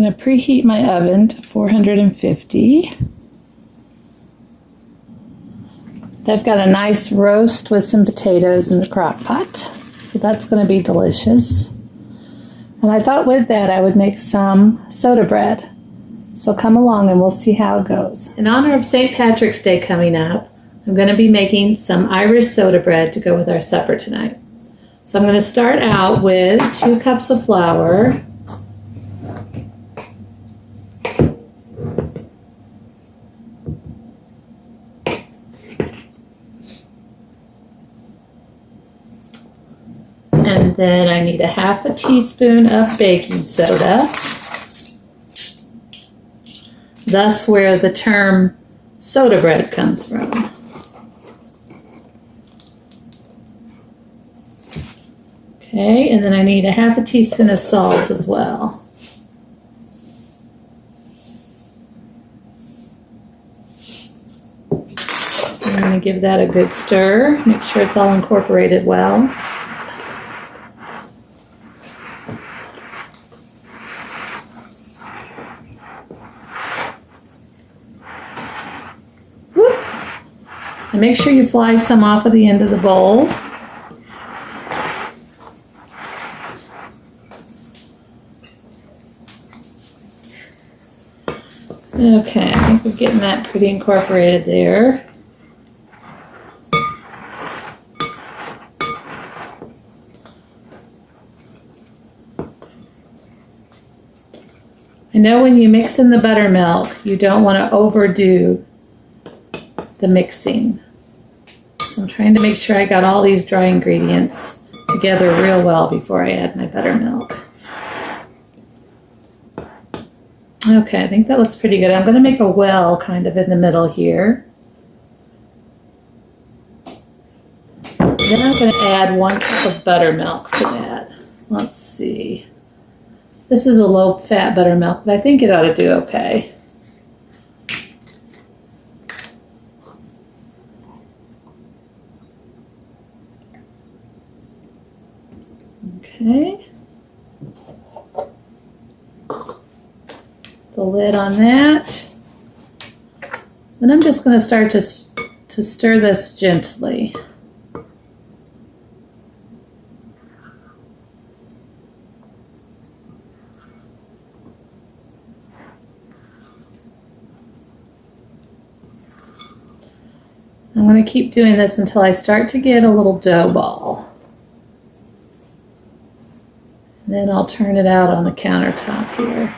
going to preheat my oven to 450. I've got a nice roast with some potatoes in the crock pot, so that's going to be delicious. And I thought with that I would make some soda bread. So come along and we'll see how it goes. In honor of St. Patrick's Day coming up, I'm going to be making some Irish soda bread to go with our supper tonight. So I'm going to start out with 2 cups of flour, and then I need a half a teaspoon of baking soda. Thus where the term soda bread comes from. Okay, and then I need a half a teaspoon of salt as well. I'm going to give that a good stir, make sure it's all incorporated well. And make sure you fly some off of the end of the bowl. Okay, I think we're getting that pretty incorporated there. I know when you mix in the buttermilk, you don't want to overdo the mixing. So I'm trying to make sure I got all these dry ingredients together real well before I add my buttermilk. Okay, I think that looks pretty good. I'm going to make a well kind of in the middle here. Then I'm going to add 1 cup of buttermilk to that. Let's see. This is a low-fat buttermilk, but I think it ought to do okay. Okay. The lid on that. Then I'm just going to start to stir this gently. I'm going to keep doing this until I start to get a little dough ball. And then I'll turn it out on the countertop here.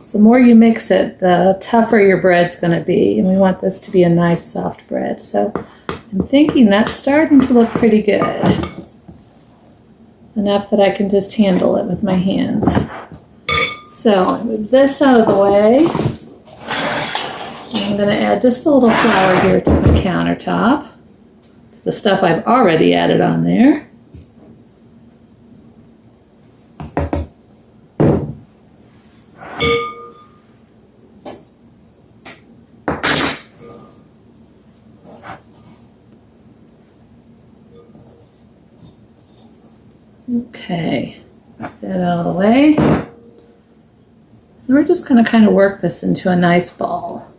So the more you mix it, the tougher your bread's going to be. And we want this to be a nice soft bread. So I'm thinking that's starting to look pretty good. Enough that I can just handle it with my hands. So I move this out of the way. I'm going to add just a little flour here to my countertop. The stuff I've already added on there. Okay, get that out of the way. And we're just going to kind of work this into a nice ball.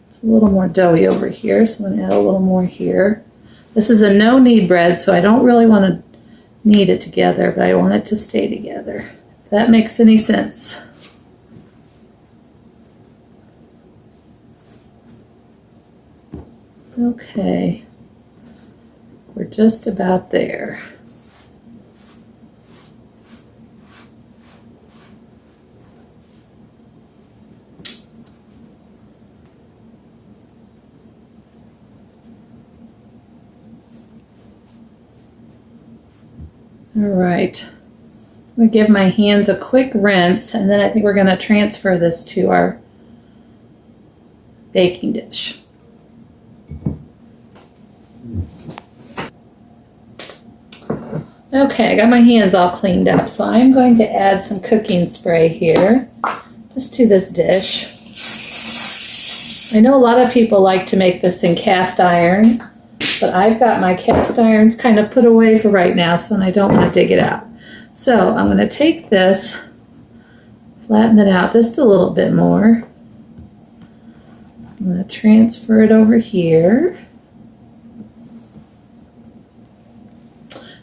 It's a little more doughy over here, so I'm going to add a little more here. This is a no-knead bread, so I don't really want to knead it together, but I want it to stay together. If that makes any sense. Okay. We're just about there. All right. I'm going to give my hands a quick rinse, and then I think we're going to transfer this to our baking dish. Okay, I got my hands all cleaned up, so I'm going to add some cooking spray here, just to this dish. I know a lot of people like to make this in cast iron, but I've got my cast irons kind of put away for right now, so I don't want to dig it out. So I'm going to take this, flatten it out just a little bit more. I'm going to transfer it over here.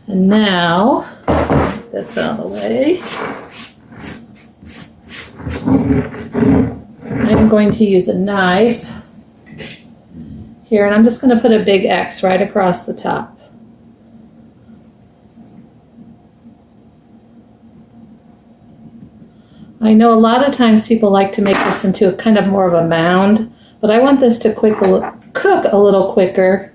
And now, get this out of the way. I'm going to use a knife here, and I'm just going to put a big X right across the top. I know a lot of times people like to make this into a kind of more of a mound, but I want this to cook a little quicker.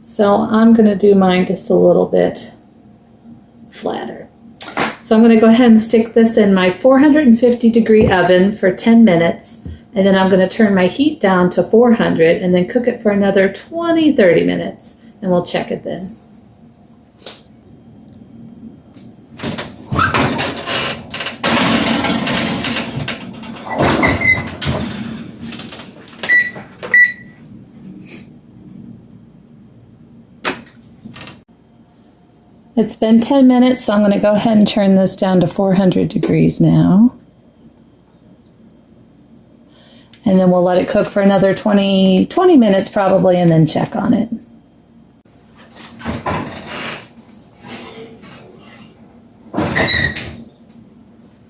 So I'm going to do mine just a little bit flatter. So I'm going to go ahead and stick this in my 450-degree oven for 10 minutes, and then I'm going to turn my heat down to 400 and then cook it for another 20-30 minutes, and we'll check it then. It's been 10 minutes, so I'm going to go ahead and turn this down to 400 degrees now. And then we'll let it cook for another 20 minutes probably, and then check on it.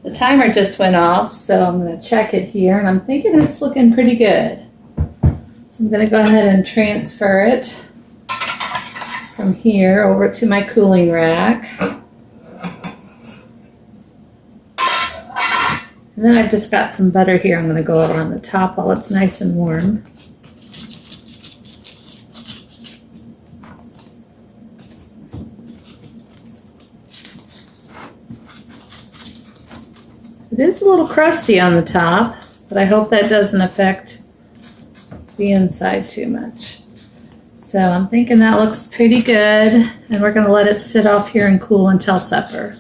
The timer just went off, so I'm going to check it here, and I'm thinking it's looking pretty good. So I'm going to go ahead and transfer it from here over to my cooling rack. And then I've just got some butter here. I'm going to go over on the top while it's nice and warm. It is a little crusty on the top, but I hope that doesn't affect the inside too much. So I'm thinking that looks pretty good, and we're going to let it sit off here and cool until supper.